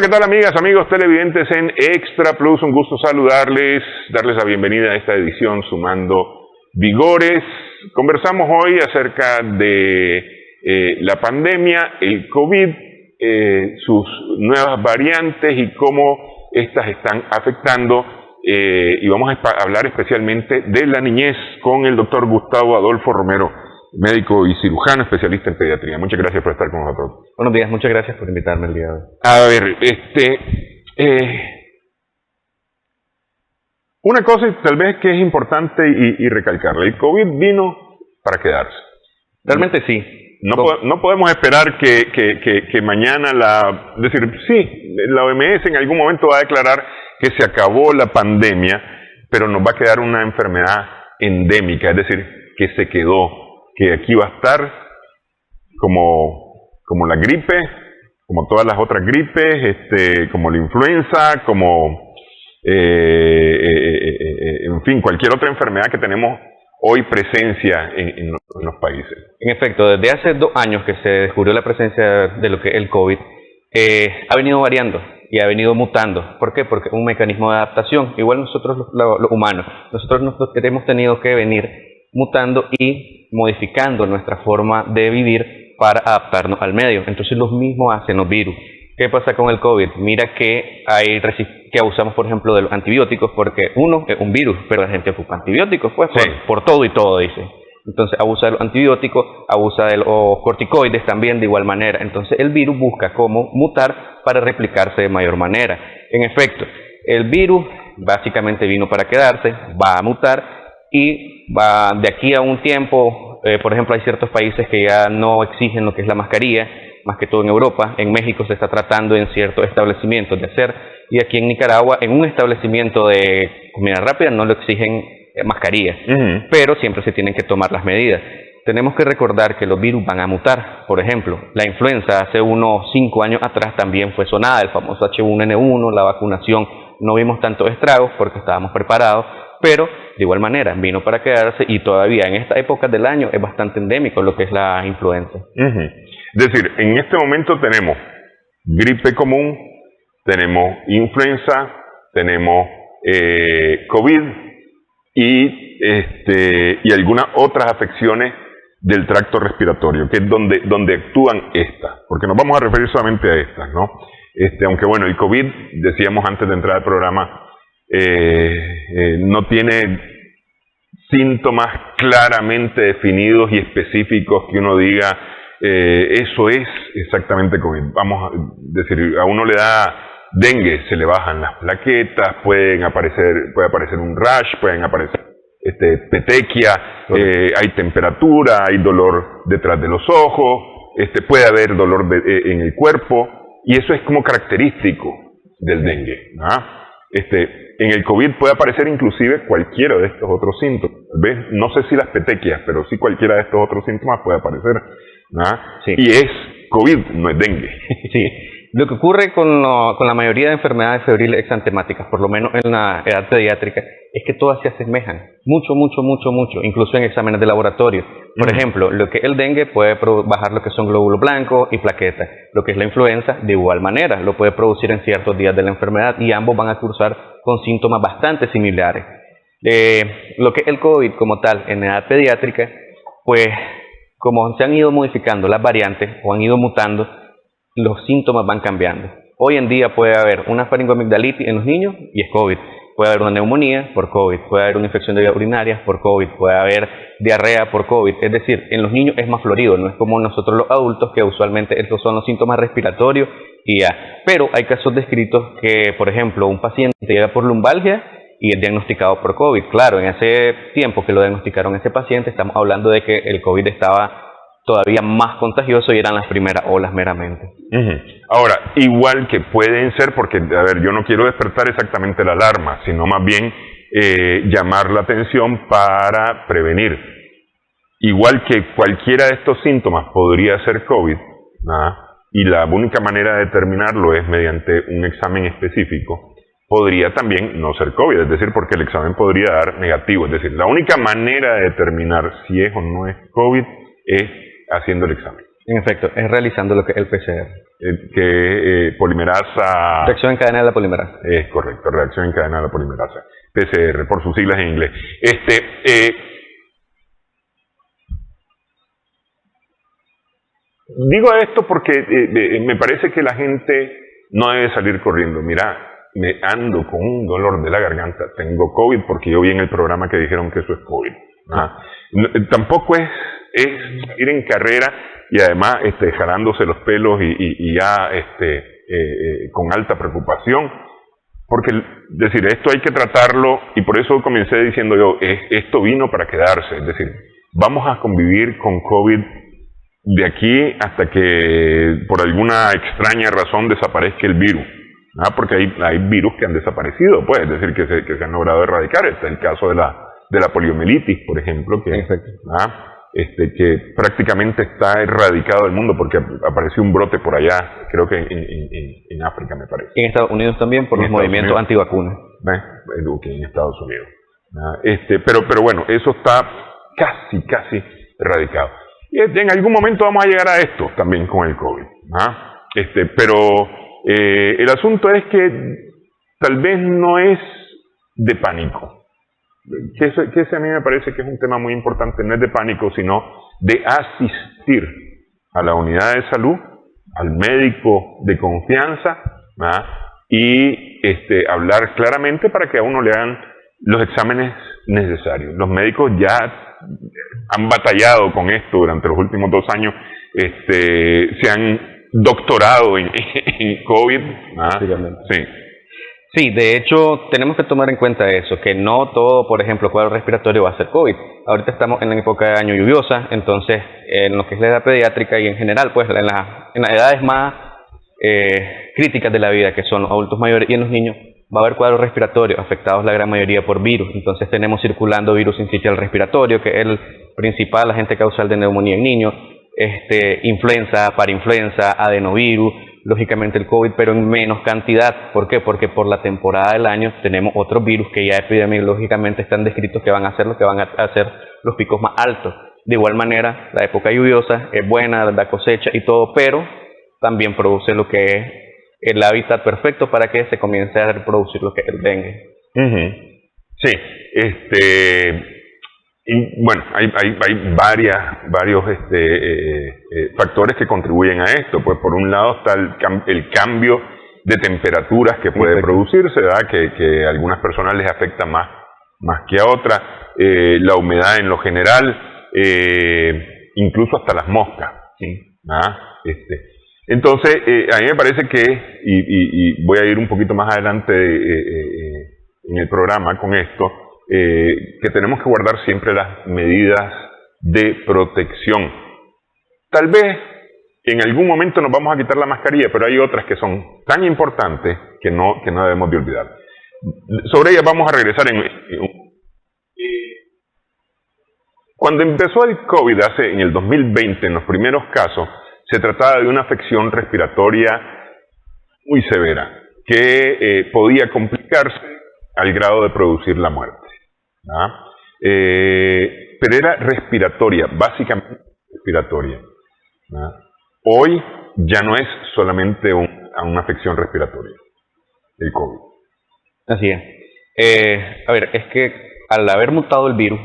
Hola, ¿qué tal amigas, amigos televidentes en Extra Plus? Un gusto saludarles, darles la bienvenida a esta edición Sumando Vigores. Conversamos hoy acerca de la pandemia, el COVID, sus nuevas variantes y cómo estas están afectando. Y vamos a hablar especialmente de la niñez con el doctor Gustavo Adolfo Romero, médico y cirujano especialista en pediatría. Muchas gracias por estar con nosotros. Buenos días, muchas gracias por invitarme el día de hoy. A ver, una cosa tal vez que es importante y recalcarle, el COVID vino para quedarse. Realmente sí. No podemos esperar que mañana la OMS en algún momento va a declarar que se acabó la pandemia, pero nos va a quedar una enfermedad endémica, es decir, que se quedó, que aquí va a estar como la gripe, como todas las otras gripes, como la influenza, como en fin, cualquier otra enfermedad que tenemos hoy presencia en los países. En efecto, desde hace 2 años que se descubrió la presencia de lo que es el COVID, ha venido variando y ha venido mutando. ¿Por qué? Porque es un mecanismo de adaptación. Igual nosotros los humanos, nosotros hemos tenido que venir mutando y modificando nuestra forma de vivir para adaptarnos al medio. Entonces lo mismo hacen los virus. ¿Qué pasa con el COVID? Mira que que abusamos, por ejemplo, de los antibióticos, porque uno es un virus, pero la gente ocupa antibióticos, pues, sí, por todo y todo, dice. Entonces abusa de los antibióticos, abusa de los corticoides también de igual manera. Entonces el virus busca cómo mutar para replicarse de mayor manera. En efecto, el virus básicamente vino para quedarse, va a mutar y va de aquí a un tiempo. Por ejemplo, hay ciertos países que ya no exigen lo que es la mascarilla, más que todo en Europa. En México se está tratando en ciertos establecimientos de hacer, y aquí en Nicaragua, en un establecimiento de comida rápida no lo exigen mascarillas, pero siempre se tienen que tomar las medidas. Tenemos que recordar que los virus van a mutar. Por ejemplo, la influenza hace unos 5 años atrás también fue sonada, el famoso H1N1, la vacunación, no vimos tantos estragos porque estábamos preparados, pero de igual manera vino para quedarse y todavía en esta época del año es bastante endémico lo que es la influenza. Es decir, en este momento tenemos gripe común, tenemos influenza, tenemos COVID y algunas otras afecciones del tracto respiratorio, que es donde actúan estas, porque nos vamos a referir solamente a estas, ¿no? Aunque bueno, el COVID, decíamos antes de entrar al programa, no tiene síntomas claramente definidos y específicos que uno diga eso es exactamente COVID. Vamos a decir, a uno le da dengue, se le bajan las plaquetas, puede aparecer un rash, pueden aparecer petequia, hay temperatura, hay dolor detrás de los ojos, puede haber dolor en el cuerpo, y eso es como característico del dengue, ¿no? En el COVID puede aparecer inclusive cualquiera de estos otros síntomas. ¿Ves? No sé si las petequias, pero sí cualquiera de estos otros síntomas puede aparecer, ¿no? Sí. Y es COVID, no es dengue. Sí. Lo que ocurre con la mayoría de enfermedades febriles exantemáticas, por lo menos en la edad pediátrica, es que todas se asemejan mucho, incluso en exámenes de laboratorio. Por ejemplo, lo que el dengue puede bajar lo que son glóbulos blancos y plaquetas. Lo que es la influenza, de igual manera, lo puede producir en ciertos días de la enfermedad, y ambos van a cursar con síntomas bastante similares. Lo que es el COVID como tal en edad pediátrica, pues como se han ido modificando las variantes o han ido mutando, los síntomas van cambiando. Hoy en día puede haber una faringoamigdalitis en los niños y es COVID. Puede haber una neumonía por COVID, puede haber una infección de vías urinarias por COVID, puede haber diarrea por COVID. Es decir, en los niños es más florido, no es como nosotros los adultos, que usualmente estos son los síntomas respiratorios y ya. Pero hay casos descritos que, por ejemplo, un paciente llega por lumbalgia y es diagnosticado por COVID. Claro, en ese tiempo que lo diagnosticaron a ese paciente, estamos hablando de que el COVID estaba todavía más contagioso y eran las primeras olas meramente. Ahora, igual que pueden ser, porque, a ver, yo no quiero despertar exactamente la alarma, sino más bien llamar la atención para prevenir. Igual que cualquiera de estos síntomas podría ser COVID, ¿no? Y la única manera de determinarlo es mediante un examen específico. Podría también no ser COVID, es decir, porque el examen podría dar negativo. Es decir, la única manera de determinar si es o no es COVID es haciendo el examen. En efecto, es realizando lo que es el PCR. Que polimerasa... Reacción en cadena de la polimerasa. Es correcto, reacción en cadena de la polimerasa. PCR, por sus siglas en inglés. Digo esto porque me parece que la gente no debe salir corriendo. Mira, me ando con un dolor de la garganta, tengo COVID, porque yo vi en el programa que dijeron que eso es COVID. Tampoco es ir en carrera y además jalándose los pelos y ya con alta preocupación, porque decir, esto hay que tratarlo, y por eso comencé diciendo yo, esto vino para quedarse, es decir, vamos a convivir con COVID de aquí hasta que por alguna extraña razón desaparezca el virus, porque hay virus que han desaparecido, pues, es decir, que se han logrado erradicar. Este es el caso de la poliomielitis, por ejemplo, que prácticamente está erradicado del mundo porque apareció un brote por allá, creo que en África, me parece. En Estados Unidos también, por los movimientos antivacunas. En Estados Unidos. Pero bueno, eso está casi erradicado. Y en algún momento vamos a llegar a esto también con el COVID. Pero el asunto es que tal vez no es de pánico. Que ese a mí me parece que es un tema muy importante, no es de pánico, sino de asistir a la unidad de salud, al médico de confianza, y hablar claramente para que a uno le hagan los exámenes necesarios. Los médicos ya han batallado con esto durante los últimos 2 años, se han doctorado en COVID. Sí. Sí, de hecho, tenemos que tomar en cuenta eso, que no todo, por ejemplo, cuadro respiratorio va a ser COVID. Ahorita estamos en la época de año lluviosa, entonces, en lo que es la edad pediátrica y en general, pues, en las edades más críticas de la vida, que son los adultos mayores y en los niños, va a haber cuadros respiratorios afectados la gran mayoría por virus. Entonces, tenemos circulando virus sincitial respiratorio, que es el principal agente causal de neumonía en niños, influenza, parainfluenza, adenovirus, lógicamente el COVID, pero en menos cantidad. ¿Por qué? Porque por la temporada del año tenemos otros virus que ya epidemiológicamente están descritos que van a ser lo que van a hacer los picos más altos. De igual manera, la época lluviosa es buena, la cosecha y todo, pero también produce lo que es el hábitat perfecto para que se comience a reproducir lo que es el dengue. Sí, y bueno, hay varios factores que contribuyen a esto. Pues por un lado está el cambio de temperaturas que puede producirse, ¿verdad? Que a algunas personas les afecta más que a otras, la humedad en lo general, incluso hasta las moscas, ¿sí? Entonces, a mí me parece que, y voy a ir un poquito más adelante en el programa con esto, que tenemos que guardar siempre las medidas de protección. Tal vez en algún momento nos vamos a quitar la mascarilla, pero hay otras que son tan importantes que no debemos de olvidar. Sobre ellas vamos a regresar cuando empezó el COVID en el 2020, en los primeros casos, se trataba de una afección respiratoria muy severa, que podía complicarse al grado de producir la muerte. Pero era respiratoria, básicamente respiratoria. Hoy ya no es solamente una afección respiratoria, el COVID. Así es. A ver, es que al haber mutado el virus,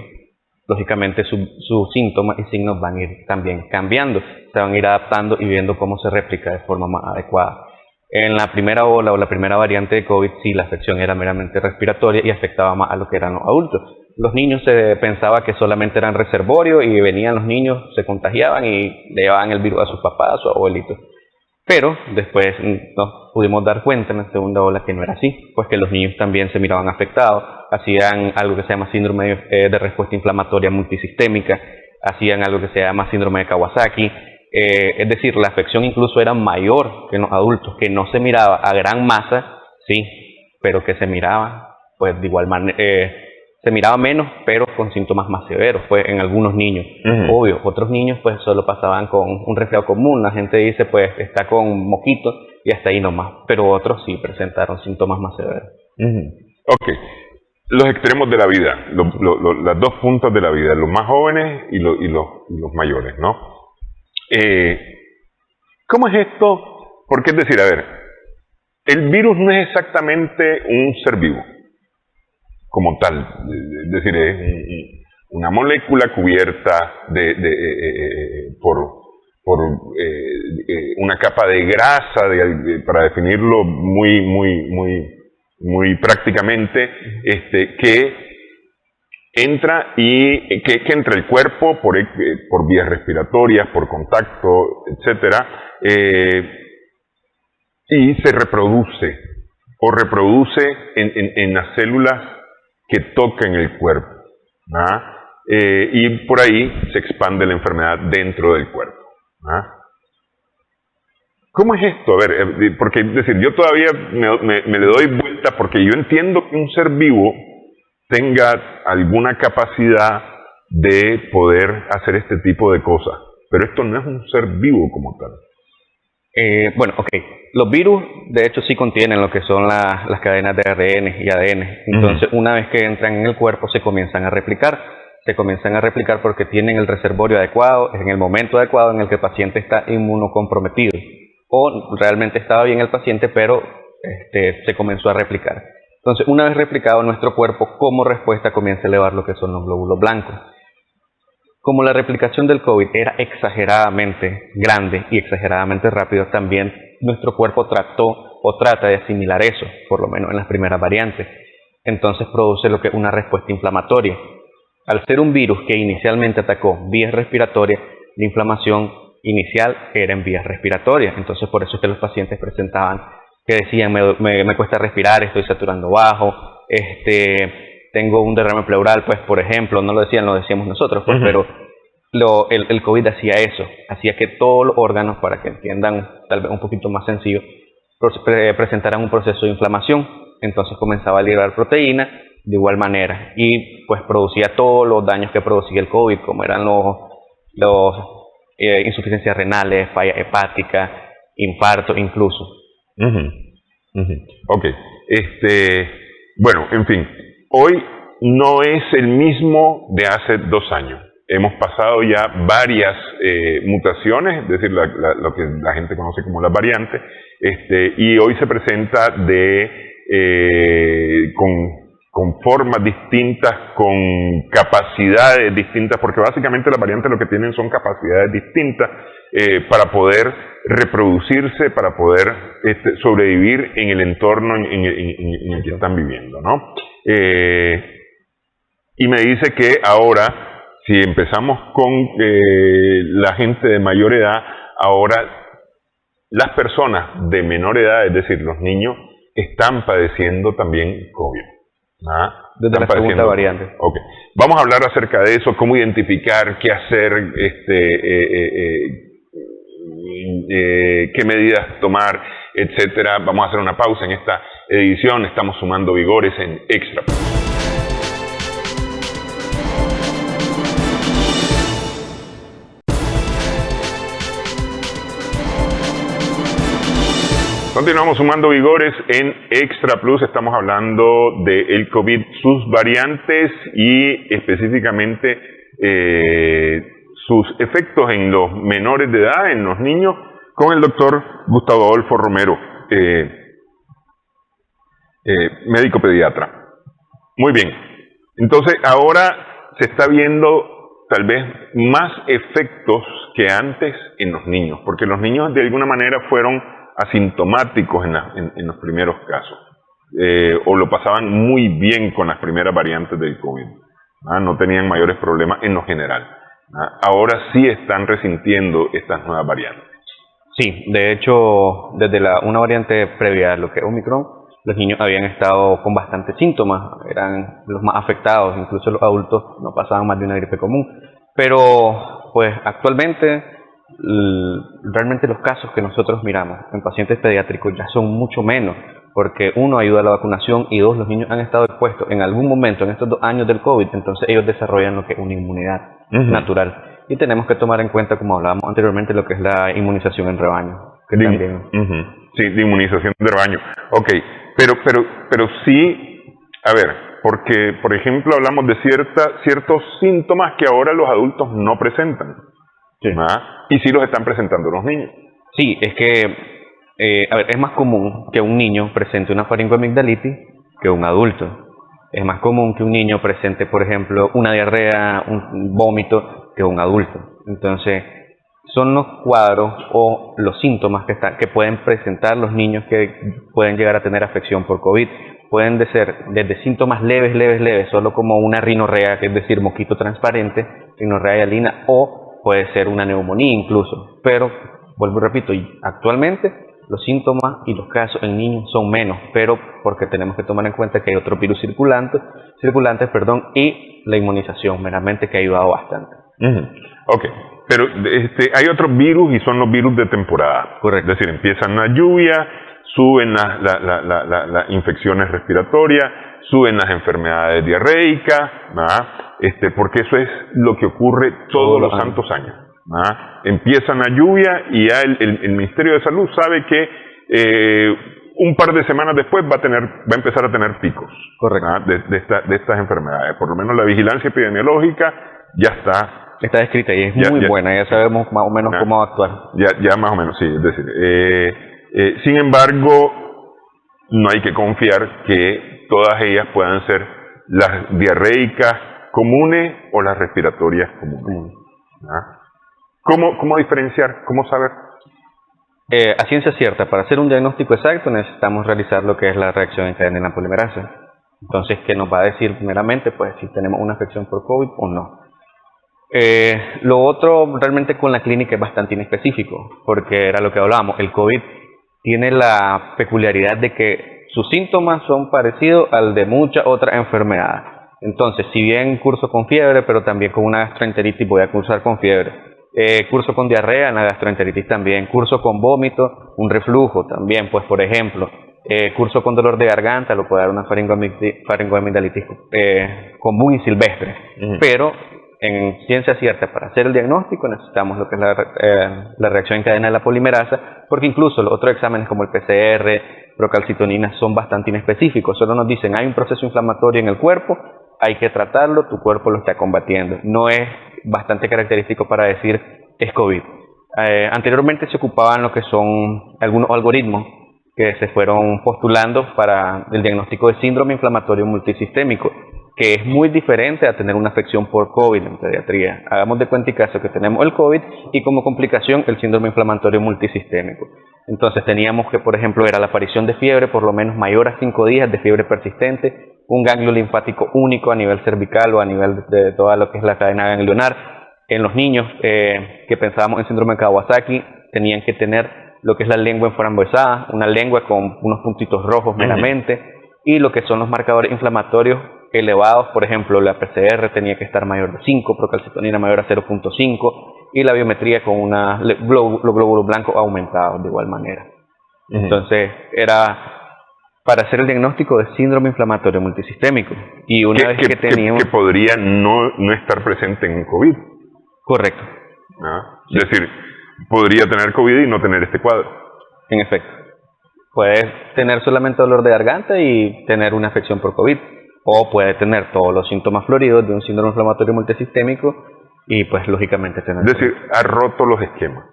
lógicamente sus síntomas y signos van a ir también cambiando, se van a ir adaptando y viendo cómo se replica de forma más adecuada. En la primera ola o la primera variante de COVID, sí, la afección era meramente respiratoria y afectaba más a lo que eran los adultos. Los niños se pensaba que solamente eran reservorios y venían los niños, se contagiaban y le llevaban el virus a sus papás, a sus abuelitos. Pero después nos pudimos dar cuenta en la segunda ola que no era así, pues que los niños también se miraban afectados, hacían algo que se llama síndrome de respuesta inflamatoria multisistémica, hacían algo que se llama síndrome de Kawasaki. Es decir, la afección incluso era mayor que en los adultos, que no se miraba a gran masa, sí, pero que se miraba, pues de igual manera, se miraba menos, pero con síntomas más severos, pues en algunos niños. Obvio, otros niños pues solo pasaban con un resfriado común, la gente dice pues está con moquito y hasta ahí nomás, pero otros sí presentaron síntomas más severos. Ok, los extremos de la vida, las dos puntas de la vida, los más jóvenes y los mayores, ¿no? ¿Cómo es esto? Porque es decir, a ver, el virus no es exactamente un ser vivo como tal, es decir, es una molécula cubierta por una capa de grasa, para definirlo muy prácticamente, que entra que entra el cuerpo por vías respiratorias, por contacto, etcétera, y se reproduce en las células que tocan el cuerpo, y por ahí se expande la enfermedad dentro del cuerpo. ¿Cómo es esto? A ver, porque es decir, yo todavía me le doy vuelta porque yo entiendo que un ser vivo tenga alguna capacidad de poder hacer este tipo de cosas, pero esto no es un ser vivo como tal. Bueno, ok. Los virus, de hecho, sí contienen lo que son las cadenas de ARN y ADN. Entonces, una vez que entran en el cuerpo, se comienzan a replicar. Se comienzan a replicar porque tienen el reservorio adecuado, en el momento adecuado en el que el paciente está inmunocomprometido. O realmente estaba bien el paciente, pero se comenzó a replicar. Entonces, una vez replicado, nuestro cuerpo, como respuesta, comienza a elevar lo que son los glóbulos blancos. Como la replicación del COVID era exageradamente grande y exageradamente rápido, también nuestro cuerpo trató o trata de asimilar eso, por lo menos en las primeras variantes. Entonces produce lo que es una respuesta inflamatoria. Al ser un virus que inicialmente atacó vías respiratorias, la inflamación inicial era en vías respiratorias. Entonces por eso es que los pacientes presentaban que decían me cuesta respirar, estoy saturando bajo, tengo un derrame pleural, pues por ejemplo, no lo decían, lo decíamos nosotros, pues, pero el COVID hacía eso, hacía que todos los órganos, para que entiendan tal vez un poquito más sencillo, presentaran un proceso de inflamación. Entonces comenzaba a liberar proteínas de igual manera y pues producía todos los daños que producía el COVID, como eran los insuficiencias renales, falla hepática, infarto incluso. Ok, bueno, en fin, hoy no es el mismo de hace 2 años. Hemos pasado ya varias mutaciones, es decir, lo que la gente conoce como las variantes, y hoy se presenta con formas distintas, con capacidades distintas, porque básicamente las variantes lo que tienen son capacidades distintas para poder reproducirse, para poder sobrevivir en el entorno en el que están viviendo, ¿no? Y me dice que ahora, si empezamos con la gente de mayor edad, ahora las personas de menor edad, es decir, los niños, están padeciendo también COVID. Desde la segunda variante. Okay. Vamos a hablar acerca de eso, cómo identificar, qué hacer, qué medidas tomar, etcétera. Vamos a hacer una pausa en esta edición. Estamos sumando vigores en Extra. Continuamos sumando vigores en Extra Plus. Estamos hablando del COVID, sus variantes y específicamente sus efectos en los menores de edad, en los niños, con el doctor Gustavo Adolfo Romero, médico pediatra. Muy bien. Entonces, ahora se está viendo tal vez más efectos que antes en los niños, porque los niños de alguna manera fueron asintomáticos en los primeros casos, o lo pasaban muy bien con las primeras variantes del COVID, no tenían mayores problemas en lo general. Ahora sí están resintiendo estas nuevas variantes. Sí, de hecho, desde una variante previa a lo que es Omicron, los niños habían estado con bastantes síntomas, eran los más afectados, incluso los adultos no pasaban más de una gripe común, pero pues actualmente realmente los casos que nosotros miramos en pacientes pediátricos ya son mucho menos, porque uno, ayuda a la vacunación, y dos, los niños han estado expuestos en algún momento en estos 2 años del COVID, entonces ellos desarrollan lo que es una inmunidad natural, y tenemos que tomar en cuenta, como hablábamos anteriormente, lo que es la inmunización en rebaño, que también... Sí, de inmunización de rebaño. Ok, pero sí, a ver, porque por ejemplo hablamos de ciertos síntomas que ahora los adultos no presentan, Sí. Y sí los están presentando los niños. Sí, es que, a ver, es más común que un niño presente una faringoamigdalitis que un adulto. Es más común que un niño presente, por ejemplo, una diarrea, un vómito, que un adulto. Entonces, son los cuadros o los síntomas que pueden presentar los niños que pueden llegar a tener afección por COVID. Pueden ser desde síntomas leves, solo como una rinorrea, que es decir, mosquito transparente, rinorrea hialina, o puede ser una neumonía incluso. Pero, vuelvo y repito, actualmente los síntomas y los casos en niños son menos, pero porque tenemos que tomar en cuenta que hay otros virus circulantes, y la inmunización meramente que ha ayudado bastante. Ok, pero hay otros virus y son los virus de temporada. Correcto. Es decir, empiezan la lluvia, suben las infecciones respiratorias, suben las enfermedades diarreicas, porque eso es lo que ocurre todos los santos años. Empiezan la lluvia y ya el Ministerio de Salud sabe que un par de semanas después va a empezar a tener picos. Correcto. De estas enfermedades. Por lo menos la vigilancia epidemiológica ya está descrita y es muy buena, ya sabemos más o menos cómo actuar. Ya más o menos, sí. Es decir, sin embargo, no hay que confiar que todas ellas puedan ser las diarreicas comunes o las respiratorias comunes. ¿Cómo diferenciar? ¿Cómo saber? A ciencia cierta, para hacer un diagnóstico exacto necesitamos realizar lo que es la reacción en cadena en la polimerasa. Entonces, ¿qué nos va a decir primeramente? Pues si tenemos una afección por COVID o no. Lo otro realmente con la clínica es bastante inespecífico, porque era lo que hablábamos, el COVID tiene la peculiaridad de que sus síntomas son parecidos al de muchas otras enfermedades. Entonces, si bien curso con fiebre, pero también con una gastroenteritis voy a cursar con fiebre. Curso con diarrea, en la gastroenteritis también. Curso con vómito, un reflujo también, pues por ejemplo. Curso con dolor de garganta, lo puede dar una faringoamigdalitis común y silvestre. Pero en ciencia cierta, para hacer el diagnóstico necesitamos lo que es la reacción en cadena de la polimerasa, porque incluso los otros exámenes como el PCR, procalcitonina, son bastante inespecíficos. Solo nos dicen, hay un proceso inflamatorio en el cuerpo, hay que tratarlo, tu cuerpo lo está combatiendo. No es bastante característico para decir es COVID. Anteriormente se ocupaban lo que son algunos algoritmos que se fueron postulando para el diagnóstico de síndrome inflamatorio multisistémico, que es muy diferente a tener una afección por COVID en pediatría. Hagamos de cuenta y caso que tenemos el COVID y como complicación el síndrome inflamatorio multisistémico. Entonces teníamos que, por ejemplo, era la aparición de fiebre por lo menos mayor a 5 días de fiebre persistente, un ganglio linfático único a nivel cervical o a nivel de toda lo que es la cadena ganglionar. En los niños que pensábamos en síndrome de Kawasaki tenían que tener lo que es la lengua enframbuesada, una lengua con unos puntitos rojos meramente, y lo que son los marcadores inflamatorios elevados, por ejemplo, la PCR tenía que estar mayor de 5, procalcitonina mayor a 0.5 y la biometría con los glóbulos blancos aumentados de igual manera. Entonces, era para hacer el diagnóstico de síndrome inflamatorio multisistémico. Y una vez que teníamos... Que podría no estar presente en COVID. Correcto. Sí. Es decir, podría tener COVID y no tener este cuadro. En efecto. Puedes tener solamente dolor de garganta y tener una afección por COVID. O puede tener todos los síntomas floridos de un síndrome inflamatorio multisistémico y pues lógicamente tener... Es decir, ha roto los esquemas.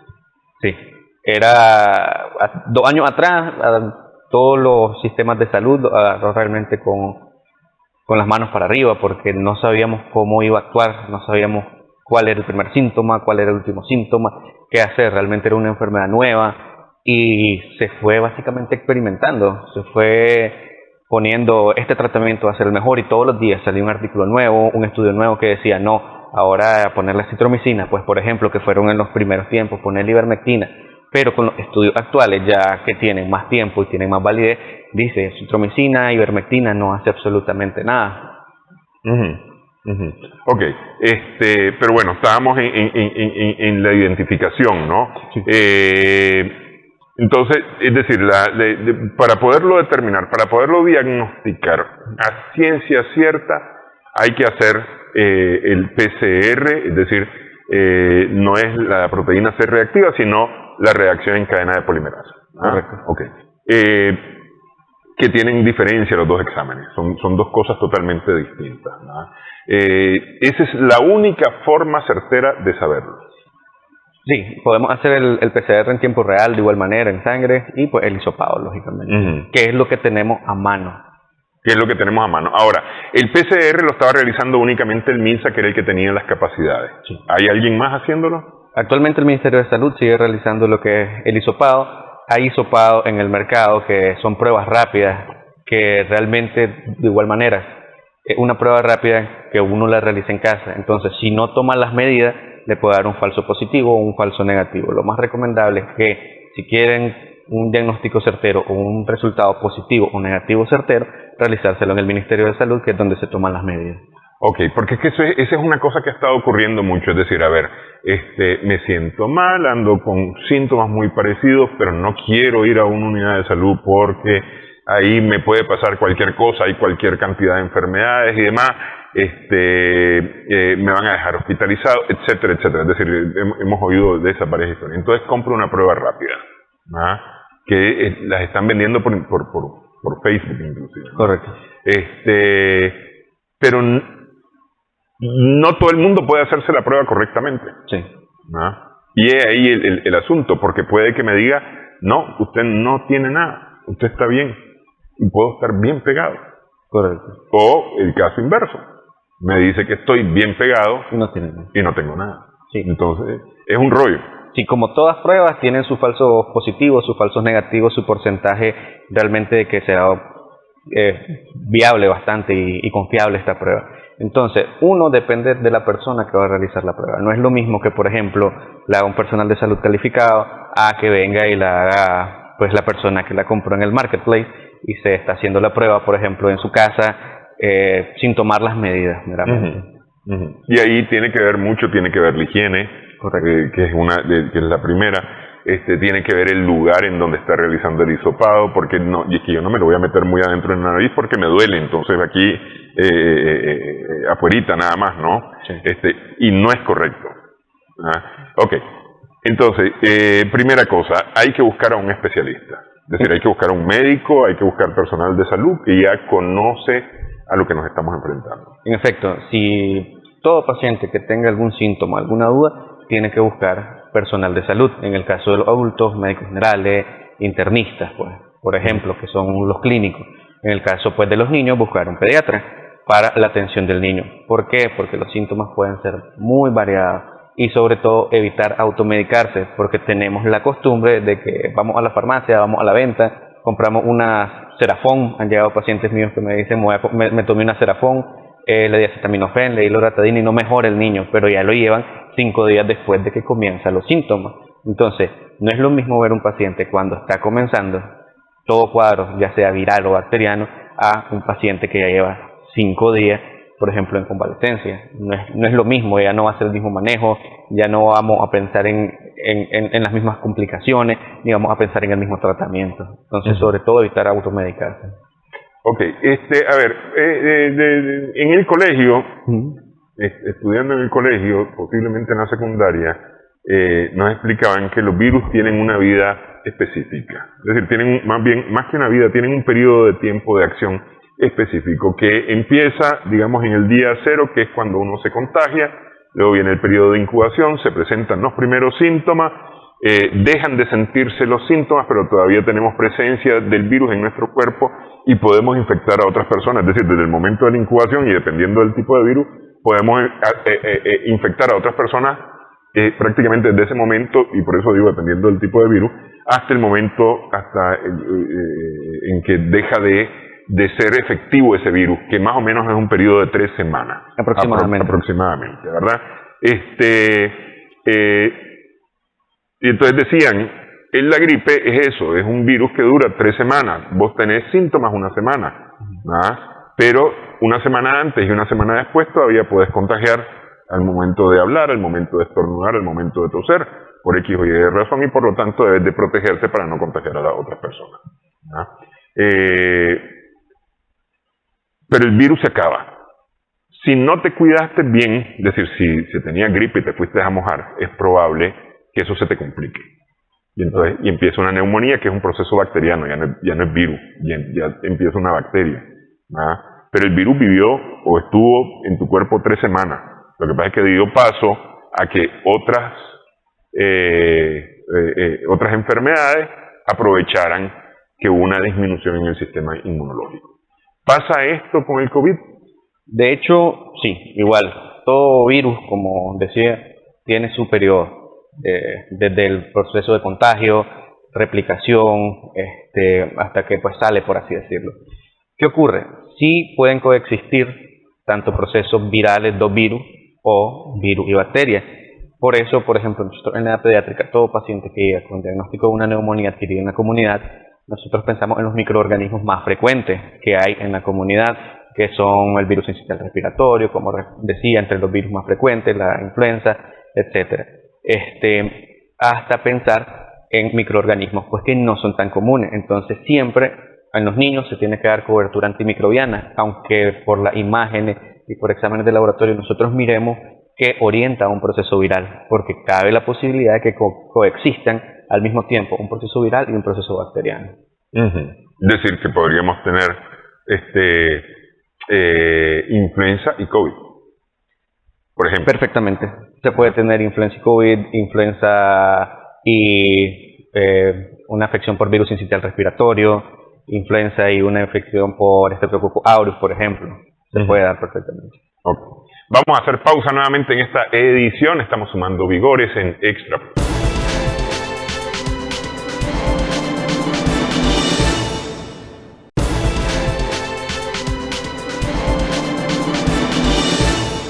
Sí. Era 2 años atrás, todos los sistemas de salud agarró realmente con las manos para arriba porque no sabíamos cómo iba a actuar, no sabíamos cuál era el primer síntoma, cuál era el último síntoma, qué hacer. Realmente era una enfermedad nueva y se fue básicamente experimentando, se fue poniendo este tratamiento va a ser el mejor y todos los días salía un artículo nuevo, un estudio nuevo que decía no, ahora poner la citromicina, pues por ejemplo que fueron en los primeros tiempos poner la ivermectina, pero con los estudios actuales ya que tienen más tiempo y tienen más validez, dice citromicina, ivermectina no hace absolutamente nada. Ok, pero bueno, estábamos en la identificación, ¿no? Sí. Entonces, es decir, para poderlo determinar, para poderlo diagnosticar a ciencia cierta, hay que hacer el PCR, es decir, no es la proteína C reactiva, sino la reacción en cadena de polimerasa. Correcto. Okay. Que tienen diferencia los dos exámenes, son dos cosas totalmente distintas, ¿no? Esa es la única forma certera de saberlo. Sí, podemos hacer el PCR en tiempo real de igual manera, en sangre, y pues el hisopado, lógicamente, que es lo que tenemos a mano. Que es lo que tenemos a mano. Ahora, el PCR lo estaba realizando únicamente el MINSA, que era el que tenía las capacidades. Sí. ¿Hay alguien más haciéndolo? Actualmente el Ministerio de Salud sigue realizando lo que es el hisopado. Hay hisopados en el mercado que son pruebas rápidas, que realmente de igual manera es una prueba rápida que uno la realiza en casa. Entonces, si no toma las medidas, le puede dar un falso positivo o un falso negativo. Lo más recomendable es que si quieren un diagnóstico certero o un resultado positivo o negativo certero, realizárselo en el Ministerio de Salud, que es donde se toman las medidas. Ok, porque es que esa es una cosa que ha estado ocurriendo mucho, es decir, a ver, me siento mal, ando con síntomas muy parecidos, pero no quiero ir a una unidad de salud porque ahí me puede pasar cualquier cosa, hay cualquier cantidad de enfermedades y demás, me van a dejar hospitalizado, etcétera, etcétera. Es decir, hemos oído de esa pareja historia. Entonces compro una prueba rápida, que las están vendiendo por Facebook inclusive. Correcto. Pero no todo el mundo puede hacerse la prueba correctamente. Sí. Y es ahí el asunto, porque puede que me diga, no, usted no tiene nada, usted está bien, y puedo estar bien pegado. Correcto. O el caso inverso, me dice que estoy bien pegado y no tengo nada. Sí. Entonces, es un rollo. Sí, como todas pruebas tienen sus falsos positivos, sus falsos negativos, su porcentaje realmente de que sea viable bastante y confiable esta prueba. Entonces, uno depende de la persona que va a realizar la prueba. No es lo mismo que, por ejemplo, la haga un personal de salud calificado a que venga y la haga pues la persona que la compró en el marketplace y se está haciendo la prueba, por ejemplo, en su casa, sin tomar las medidas meramente. Y ahí tiene que ver mucho, tiene que ver la higiene, que es la primera. Tiene que ver el lugar en donde está realizando el hisopado, porque y es que yo no me lo voy a meter muy adentro en la nariz porque me duele, entonces aquí afuerita nada más, ¿no? Sí. Y no es correcto. Ok, entonces, primera cosa, hay que buscar a un especialista, es decir, hay que buscar a un médico, hay que buscar personal de salud que ya conoce a lo que nos estamos enfrentando. En efecto, si todo paciente que tenga algún síntoma, alguna duda, tiene que buscar personal de salud. En el caso de los adultos, médicos generales, internistas, pues, por ejemplo, que son los clínicos. En el caso pues de los niños, buscar un pediatra para la atención del niño. ¿Por qué? Porque los síntomas pueden ser muy variados y sobre todo evitar automedicarse, porque tenemos la costumbre de que vamos a la farmacia, vamos a la venta, compramos una Serafón. Han llegado pacientes míos que me dicen, me tomé una Serafón, le di acetaminofén, le di loratadina y no mejora el niño, pero ya lo llevan 5 días después de que comienzan los síntomas. Entonces, no es lo mismo ver un paciente cuando está comenzando todo cuadro, ya sea viral o bacteriano, a un paciente que ya lleva 5 días, por ejemplo, en convalecencia. No es lo mismo, ya no va a ser el mismo manejo, ya no vamos a pensar en las mismas complicaciones, ni vamos a pensar en el mismo tratamiento. Entonces, sobre todo, evitar automedicarse. Ok, a ver, en el colegio, estudiando en el colegio, posiblemente en la secundaria, nos explicaban que los virus tienen una vida específica. Es decir, tienen más que una vida, tienen un periodo de tiempo de acción específico que empieza, digamos, en el día 0, que es cuando uno se contagia. Luego viene el periodo de incubación, se presentan los primeros síntomas, dejan de sentirse los síntomas, pero todavía tenemos presencia del virus en nuestro cuerpo y podemos infectar a otras personas. Es decir, desde el momento de la incubación y dependiendo del tipo de virus, podemos infectar a otras personas prácticamente desde ese momento, y por eso digo dependiendo del tipo de virus, hasta el momento en que deja de ser efectivo ese virus, que más o menos es un periodo de 3 semanas. Aproximadamente, ¿verdad? Y entonces decían, la gripe es eso, es un virus que dura 3 semanas. Vos tenés síntomas una semana, pero una semana antes y una semana después todavía podés contagiar al momento de hablar, al momento de estornudar, al momento de toser, por X o Y razón, y por lo tanto debes de protegerte para no contagiar a las otras personas. Pero el virus se acaba. Si no te cuidaste bien, es decir, si tenías gripe y te fuiste a mojar, es probable que eso se te complique. Y entonces empieza una neumonía, que es un proceso bacteriano, ya no es virus, ya empieza una bacteria. Pero el virus vivió o estuvo en tu cuerpo 3 semanas. Lo que pasa es que dio paso a que otras otras enfermedades, aprovecharan que hubo una disminución en el sistema inmunológico. ¿Pasa esto con el COVID? De hecho, sí, igual. Todo virus, como decía, tiene su periodo, desde el proceso de contagio, replicación, hasta que pues sale, por así decirlo. ¿Qué ocurre? Sí pueden coexistir tanto procesos virales, dos virus, o virus y bacterias. Por eso, por ejemplo, nosotros en la edad pediátrica, todo paciente que llega con diagnóstico de una neumonía adquirida en la comunidad, nosotros pensamos en los microorganismos más frecuentes que hay en la comunidad, que son el virus sincitial respiratorio, como decía, entre los virus más frecuentes, la influenza, etcétera. Hasta pensar en microorganismos pues que no son tan comunes. Entonces siempre en los niños se tiene que dar cobertura antimicrobiana, aunque por las imágenes y por exámenes de laboratorio nosotros miremos que orienta a un proceso viral, porque cabe la posibilidad de que coexistan al mismo tiempo un proceso viral y un proceso bacteriano. Es decir, que podríamos tener influenza y COVID, por ejemplo. Perfectamente. Se puede tener influenza y COVID, influenza y una afección por virus sincitial respiratorio, influenza y una infección por Streptococcus aureus, por ejemplo. Se puede dar perfectamente. Okay. Vamos a hacer pausa nuevamente en esta edición. Estamos sumando vigores en Extra.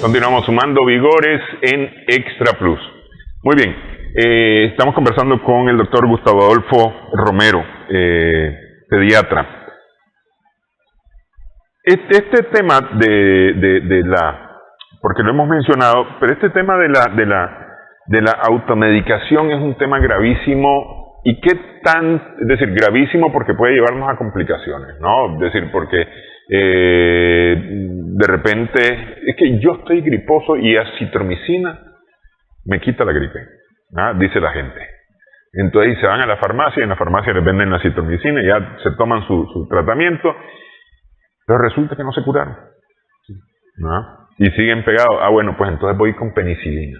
Continuamos sumando vigores en Extra Plus. Muy bien, estamos conversando con el doctor Gustavo Adolfo Romero, pediatra. Este tema de la, porque lo hemos mencionado, pero este tema de la automedicación es un tema gravísimo. ¿Y qué tan? Es decir, gravísimo porque puede llevarnos a complicaciones, ¿no? Es decir, porque de repente es que yo estoy griposo y acitromicina me quita la gripe, ¿no? Dice la gente. Entonces se van a la farmacia y en la farmacia les venden la acitromicina y ya se toman su tratamiento, pero resulta que no se curaron, ¿no? Y siguen pegados. Bueno, pues entonces voy con penicilina.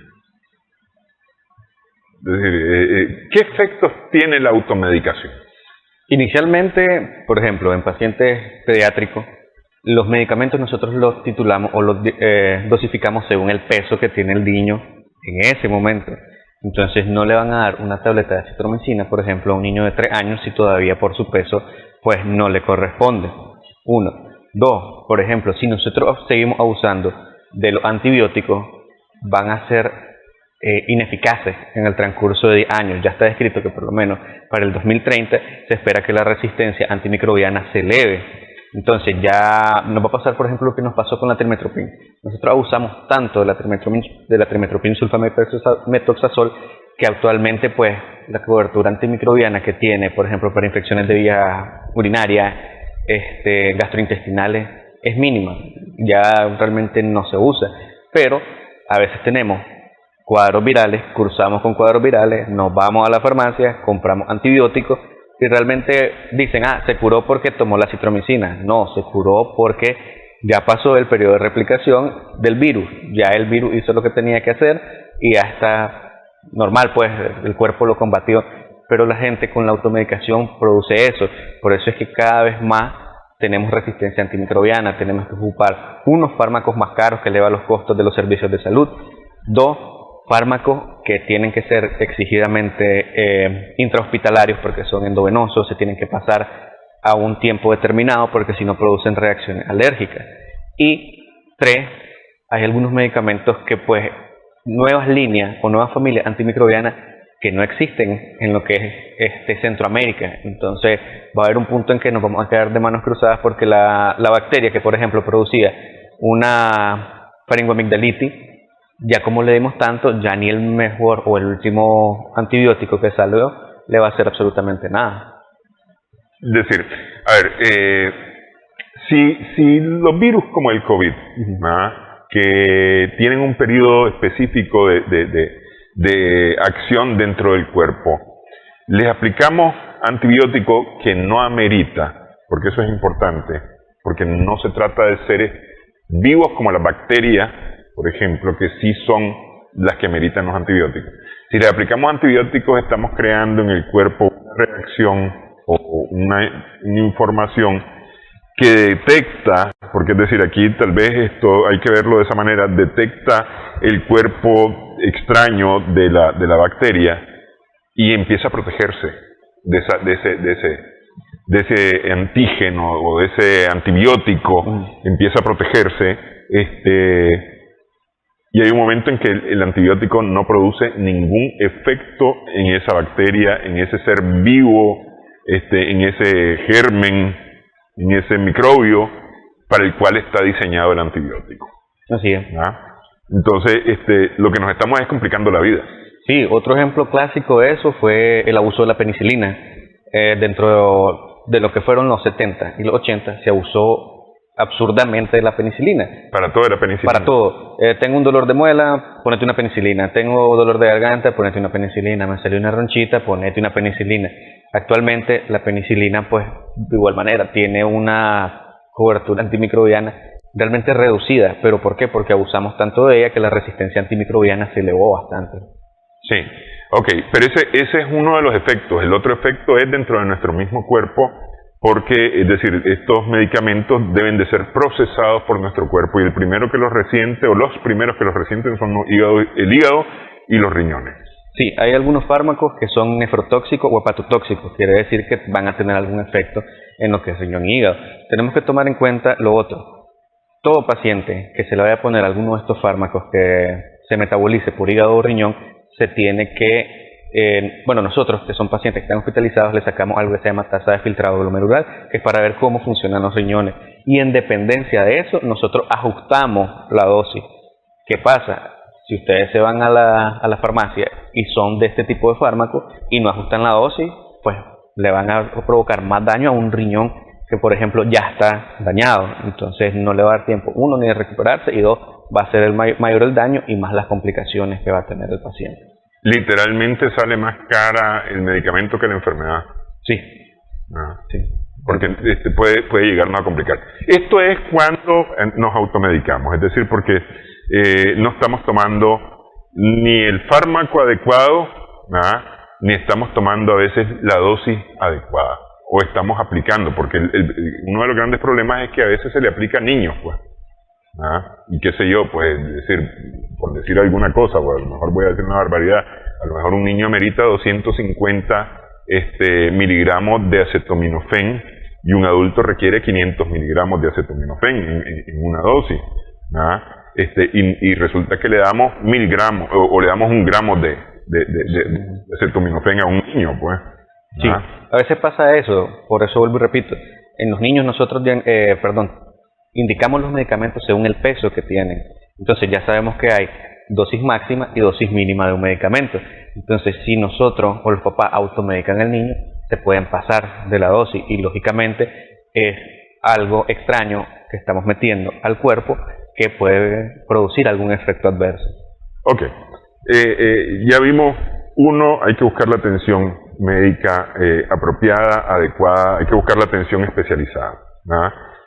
Es decir, ¿qué efectos tiene la automedicación? Inicialmente, por ejemplo, en pacientes pediátricos, los medicamentos nosotros los titulamos o los dosificamos según el peso que tiene el niño en ese momento. Entonces no le van a dar una tableta de acitromicina, por ejemplo, a un niño de 3 años si todavía por su peso pues no le corresponde. 1. 2. Por ejemplo, si nosotros seguimos abusando de los antibióticos, van a ser ineficaces en el transcurso de 10 años. Ya está descrito que por lo menos para el 2030 se espera que la resistencia antimicrobiana se eleve. Entonces ya nos va a pasar, por ejemplo, lo que nos pasó con la trimestoprim. Nosotros abusamos tanto de la trimestoprim sulfametoxazol que actualmente pues la cobertura antimicrobiana que tiene, por ejemplo, para infecciones de vía urinaria, gastrointestinales, es mínima. Ya realmente no se usa. Pero a veces tenemos cuadros virales, cursamos con cuadros virales, nos vamos a la farmacia, compramos antibióticos y realmente dicen, se curó porque tomó la acitromicina. No, se curó porque ya pasó el periodo de replicación del virus. Ya el virus hizo lo que tenía que hacer y ya está normal, pues el cuerpo lo combatió. Pero la gente con la automedicación produce eso. Por eso es que cada vez más tenemos resistencia antimicrobiana, tenemos que ocupar unos fármacos más caros que elevan los costos de los servicios de salud. 2, fármacos que tienen que ser exigidamente intrahospitalarios porque son endovenosos, se tienen que pasar a un tiempo determinado porque si no producen reacciones alérgicas. Y 3, hay algunos medicamentos que pues nuevas líneas o nuevas familias antimicrobianas que no existen en lo que es Centroamérica. Entonces va a haber un punto en que nos vamos a quedar de manos cruzadas porque la bacteria que por ejemplo producía una faringoamigdalitis, ya como le dimos tanto, ya ni el mejor o el último antibiótico que salió le va a hacer absolutamente nada. Es decir, a ver, si los virus como el COVID, que tienen un periodo específico de acción dentro del cuerpo, les aplicamos antibiótico que no amerita, porque eso es importante, porque no se trata de seres vivos como las bacterias, por ejemplo, que sí son las que ameritan los antibióticos, Si le aplicamos antibióticos, estamos creando en el cuerpo una reacción o una información que detecta, porque es decir, aquí tal vez esto hay que verlo de esa manera, detecta el cuerpo extraño de la bacteria y empieza a protegerse de ese antígeno o de ese antibiótico, empieza a protegerse, y hay un momento en que el antibiótico no produce ningún efecto en esa bacteria, en ese ser vivo, en ese germen, en ese microbio para el cual está diseñado el antibiótico. Así es. ¿Ah? Entonces, lo que nos estamos es complicando la vida. Sí, otro ejemplo clásico de eso fue el abuso de la penicilina. Dentro de lo que fueron los 70 y los 80 se abusó absurdamente de la penicilina. Para todo era penicilina. Para todo. Tengo un dolor de muela, ponete una penicilina. Tengo dolor de garganta, ponete una penicilina. Me salió una ronchita, ponete una penicilina. Actualmente la penicilina, pues, de igual manera, tiene una cobertura antimicrobiana realmente reducida. ¿Pero por qué? Porque abusamos tanto de ella que la resistencia antimicrobiana se elevó bastante. Sí, ok, pero ese es uno de los efectos. El otro efecto es dentro de nuestro mismo cuerpo, porque, es decir, estos medicamentos deben de ser procesados por nuestro cuerpo y el primero que los resiente, o los primeros que los resienten son el hígado y los riñones. Sí, hay algunos fármacos que son nefrotóxicos o hepatotóxicos, quiere decir que van a tener algún efecto en lo que es riñón y hígado. Tenemos que tomar en cuenta lo otro. Todo paciente que se le vaya a poner alguno de estos fármacos que se metabolice por hígado o riñón, se tiene que, nosotros que son pacientes que están hospitalizados, le sacamos algo que se llama tasa de filtrado glomerular, que es para ver cómo funcionan los riñones. Y en dependencia de eso, nosotros ajustamos la dosis. ¿Qué pasa? Si ustedes se van a la farmacia y son de este tipo de fármacos y no ajustan la dosis, pues le van a provocar más daño a un riñón que, por ejemplo, ya está dañado. Entonces no le va a dar tiempo, uno, ni de recuperarse, y dos, va a ser mayor el daño y más las complicaciones que va a tener el paciente. Literalmente sale más cara el medicamento que la enfermedad. Sí. Sí. Porque puede llegarnos a complicar. Esto es cuando nos automedicamos, es decir, porque no estamos tomando ni el fármaco adecuado, ni estamos tomando a veces la dosis adecuada, o estamos aplicando, porque uno de los grandes problemas es que a veces se le aplica a niños, pues. Y qué sé yo, pues, por decir alguna cosa, pues, a lo mejor voy a decir una barbaridad, a lo mejor un niño amerita 250 miligramos de acetaminofén y un adulto requiere 500 miligramos de acetaminofén en una dosis, y resulta que le damos 1000 gramos o le damos 1 gramo de acetaminofén a un niño, pues. Sí, a veces pasa eso, por eso vuelvo y repito, en los niños nosotros indicamos los medicamentos según el peso que tienen. Entonces ya sabemos que hay dosis máxima y dosis mínima de un medicamento. Entonces si nosotros o los papás automedican al niño, se pueden pasar de la dosis y lógicamente es algo extraño que estamos metiendo al cuerpo que puede producir algún efecto adverso. Ok, ya vimos, uno, hay que buscar la atención médica apropiada, adecuada, hay que buscar la atención especializada,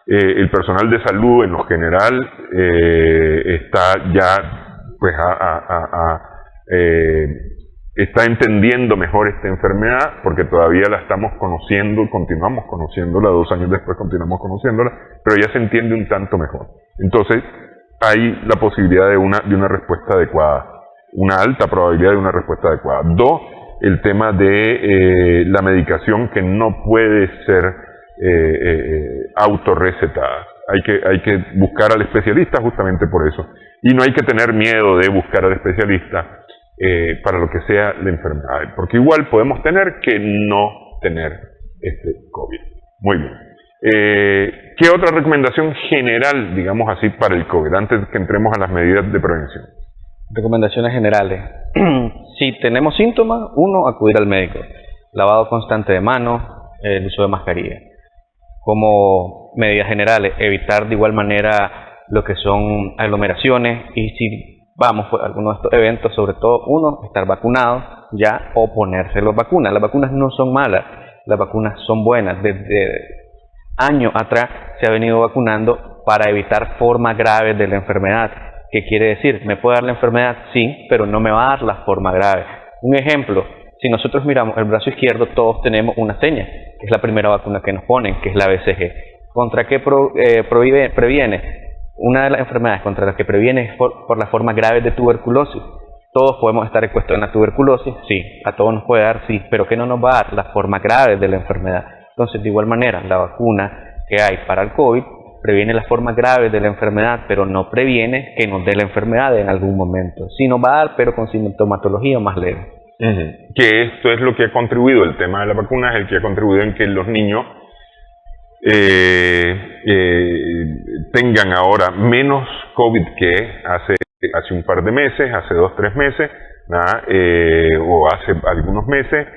el personal de salud en lo general está ya pues está entendiendo mejor esta enfermedad porque todavía la estamos conociendo, continuamos conociéndola, 2 años después continuamos conociéndola, pero ya se entiende un tanto mejor. Entonces hay la posibilidad de una respuesta adecuada, una alta probabilidad de una respuesta adecuada. 2, el tema de la medicación que no puede ser autorrecetada. Hay que buscar al especialista justamente por eso. Y no hay que tener miedo de buscar al especialista para lo que sea la enfermedad. Porque igual podemos tener que no tener COVID. Muy bien. ¿Qué otra recomendación general, digamos así, para el COVID? Antes que entremos a las medidas de prevención. Recomendaciones generales. Si tenemos síntomas, 1, acudir al médico. Lavado constante de manos, el uso de mascarilla. Como medidas generales, evitar de igual manera lo que son aglomeraciones y si vamos a alguno de estos eventos, sobre todo 1, estar vacunado ya o ponerse las vacunas. Las vacunas no son malas, las vacunas son buenas. Desde años atrás se ha venido vacunando para evitar formas graves de la enfermedad. ¿Qué quiere decir? ¿Me puede dar la enfermedad? Sí, pero no me va a dar la forma grave. Un ejemplo, si nosotros miramos el brazo izquierdo, todos tenemos una seña, que es la primera vacuna que nos ponen, que es la BCG. ¿Contra qué previene? Una de las enfermedades contra las que previene es por las formas graves de tuberculosis. Todos podemos estar expuestos a la tuberculosis, sí, a todos nos puede dar, sí, pero ¿qué no nos va a dar? Las formas graves de la enfermedad. Entonces, de igual manera, la vacuna que hay para el COVID previene las formas graves de la enfermedad, pero no previene que nos dé la enfermedad en algún momento. Sí nos va a dar, pero con sintomatología más leve. Que esto es lo que ha contribuido, el tema de la vacuna es el que ha contribuido en que los niños tengan ahora menos COVID que hace un par de meses, hace 2-3 meses, o hace algunos meses,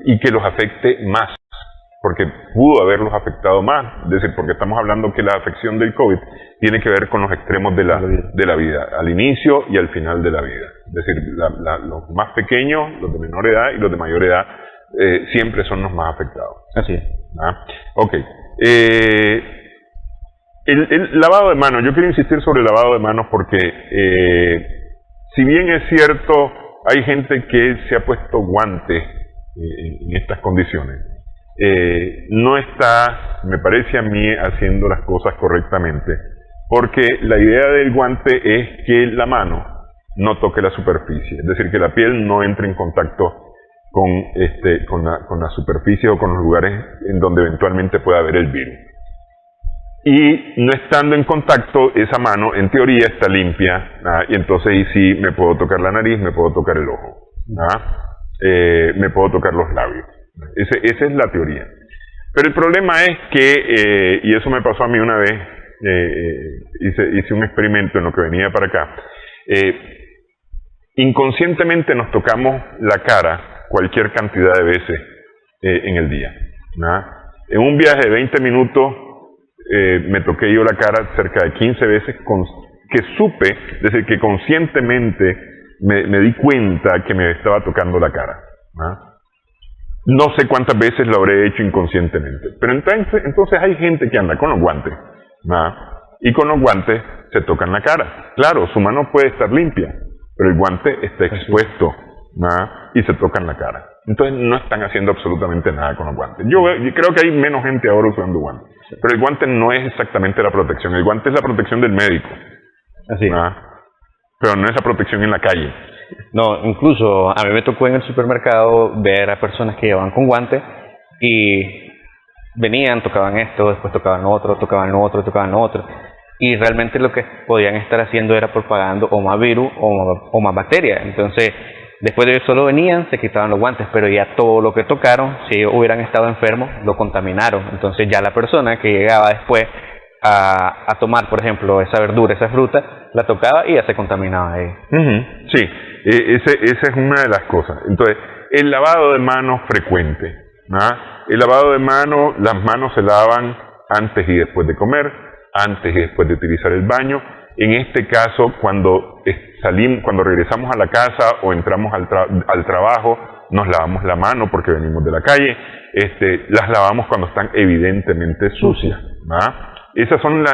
y que los afecte más, porque pudo haberlos afectado más, es decir, porque estamos hablando que la afección del COVID tiene que ver con los extremos de la vida, al inicio y al final de la vida. Es decir, los más pequeños, los de menor edad y los de mayor edad, siempre son los más afectados. Así es. Ok. El lavado de manos, yo quiero insistir sobre el lavado de manos porque si bien es cierto, hay gente que se ha puesto guantes en estas condiciones, no está, me parece a mí, haciendo las cosas correctamente, porque la idea del guante es que la mano no toque la superficie, es decir, que la piel no entre en contacto con la superficie o con los lugares en donde eventualmente pueda haber el virus. Y no estando en contacto, esa mano en teoría está limpia, y entonces ahí sí me puedo tocar la nariz, me puedo tocar el ojo, me puedo tocar los labios. Esa es la teoría. Pero el problema es que, y eso me pasó a mí una vez, hice un experimento en lo que venía para acá, inconscientemente nos tocamos la cara cualquier cantidad de veces en el día. En un viaje de 20 minutos me toqué yo la cara cerca de 15 veces que supe, es decir, que conscientemente me di cuenta que me estaba tocando la cara. No sé cuántas veces lo habré hecho inconscientemente, pero entonces hay gente que anda con los guantes, y con los guantes se tocan la cara. Claro, su mano puede estar limpia, pero el guante está expuesto, y se tocan la cara. Entonces no están haciendo absolutamente nada con los guantes. Yo creo que hay menos gente ahora usando guantes, pero el guante no es exactamente la protección. El guante es la protección del médico, así, pero no es la protección en la calle. No, incluso a mí me tocó en el supermercado ver a personas que llevaban con guantes y venían, tocaban esto, después tocaban lo otro, tocaban lo otro, tocaban lo otro. Y realmente lo que podían estar haciendo era propagando o más virus o más bacterias. Entonces, después de eso solo venían, se quitaban los guantes, pero ya todo lo que tocaron, si ellos hubieran estado enfermos, lo contaminaron. Entonces ya la persona que llegaba después a tomar, por ejemplo, esa verdura, esa fruta, la tocaba y ya se contaminaba ahí. Sí, esa es una de las cosas. Entonces, el lavado de manos frecuente. El lavado de manos, las manos se lavan antes y después de comer, antes y después de utilizar el baño. En este caso, cuando regresamos a la casa o entramos al trabajo, nos lavamos la mano porque venimos de la calle. Las lavamos cuando están evidentemente sucias. Esos son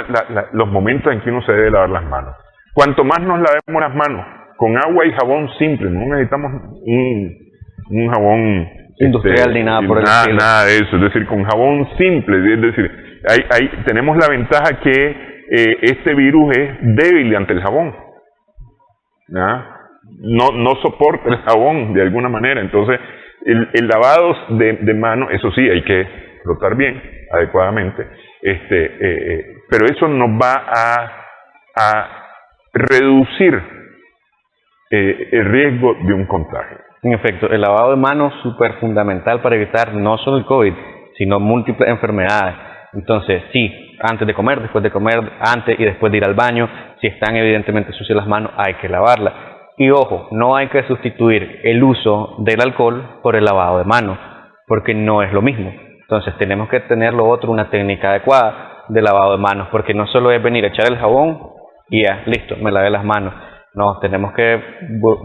los momentos en que uno se debe lavar las manos. Cuanto más nos lavemos las manos, con agua y jabón simple, no necesitamos un jabón industrial ni nada por el estilo. Nada de eso, es decir, con jabón simple, es decir, tenemos la ventaja que este virus es débil ante el jabón, no soporta el jabón de alguna manera. Entonces el lavado de manos, eso sí, hay que frotar bien, adecuadamente, pero eso nos va a reducir el riesgo de un contagio. En efecto, el lavado de manos es súper fundamental para evitar no solo el COVID, sino múltiples enfermedades. Entonces, sí, antes de comer, después de comer, antes y después de ir al baño, si están evidentemente sucias las manos, hay que lavarlas. Y ojo, no hay que sustituir el uso del alcohol por el lavado de manos, porque no es lo mismo. Entonces, tenemos que tener lo otro, una técnica adecuada de lavado de manos, porque no solo es venir a echar el jabón y ya, listo, me lavé las manos. No, tenemos que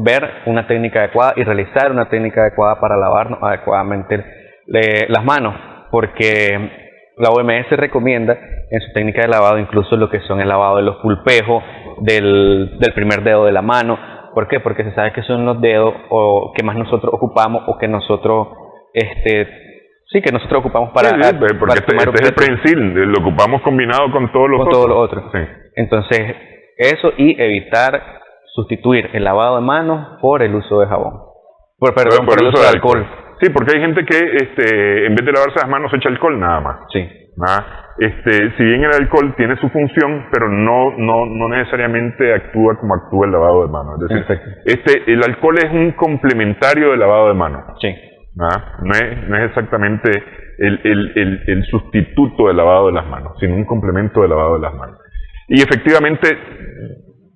ver una técnica adecuada y realizar una técnica adecuada para lavarnos adecuadamente las manos, porque la OMS recomienda en su técnica de lavado incluso lo que son el lavado de los pulpejos, del primer dedo de la mano ¿Por qué? Porque se sabe que son los dedos o que más nosotros ocupamos o que nosotros, que nosotros ocupamos para... Sí, porque para este es el prensil, lo ocupamos combinado con todos los otros. Sí. Entonces, eso y evitar sustituir el lavado de manos por el uso de jabón. Por el uso de alcohol. Sí, porque hay gente que en vez de lavarse las manos echa alcohol nada más. Sí. Si bien el alcohol tiene su función, pero no necesariamente actúa como actúa el lavado de manos. Es decir, el alcohol es un complementario del lavado de manos. Sí. No es exactamente el sustituto del lavado de las manos, sino un complemento del lavado de las manos. Y efectivamente,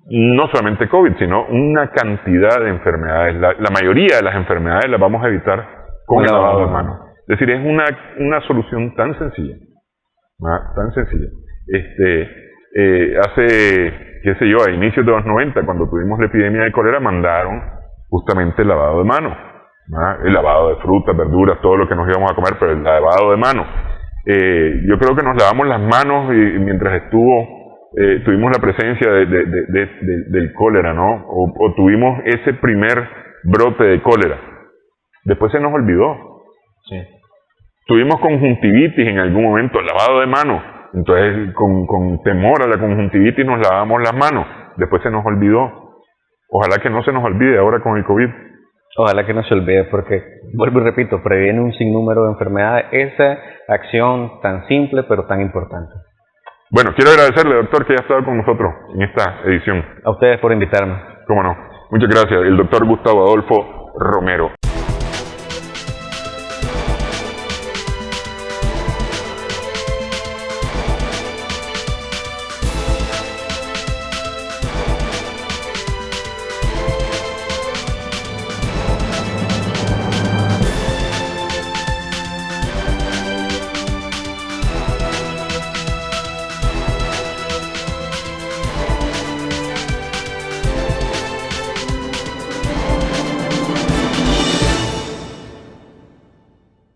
no solamente COVID, sino una cantidad de enfermedades. La mayoría de las enfermedades las vamos a evitar con el lavado de manos. Es decir, es una solución tan sencilla. Tan sencilla. Hace, qué sé yo, a inicios de los 90, cuando tuvimos la epidemia de cólera, mandaron justamente el lavado de manos. El lavado de frutas, verduras, todo lo que nos íbamos a comer, pero el lavado de manos. Yo creo que nos lavamos las manos y mientras tuvimos la presencia del cólera, ¿no? O tuvimos ese primer brote de cólera. Después se nos olvidó. Sí. Tuvimos conjuntivitis en algún momento, lavado de manos. Entonces, con temor a la conjuntivitis nos lavamos las manos. Después se nos olvidó. Ojalá que no se nos olvide ahora con el COVID. Ojalá que no se olvide, porque, vuelvo y repito, previene un sinnúmero de enfermedades. Esa acción tan simple, pero tan importante. Bueno, quiero agradecerle, doctor, que haya estado con nosotros en esta edición. A ustedes por invitarme. Cómo no. Muchas gracias. El doctor Gustavo Adolfo Romero.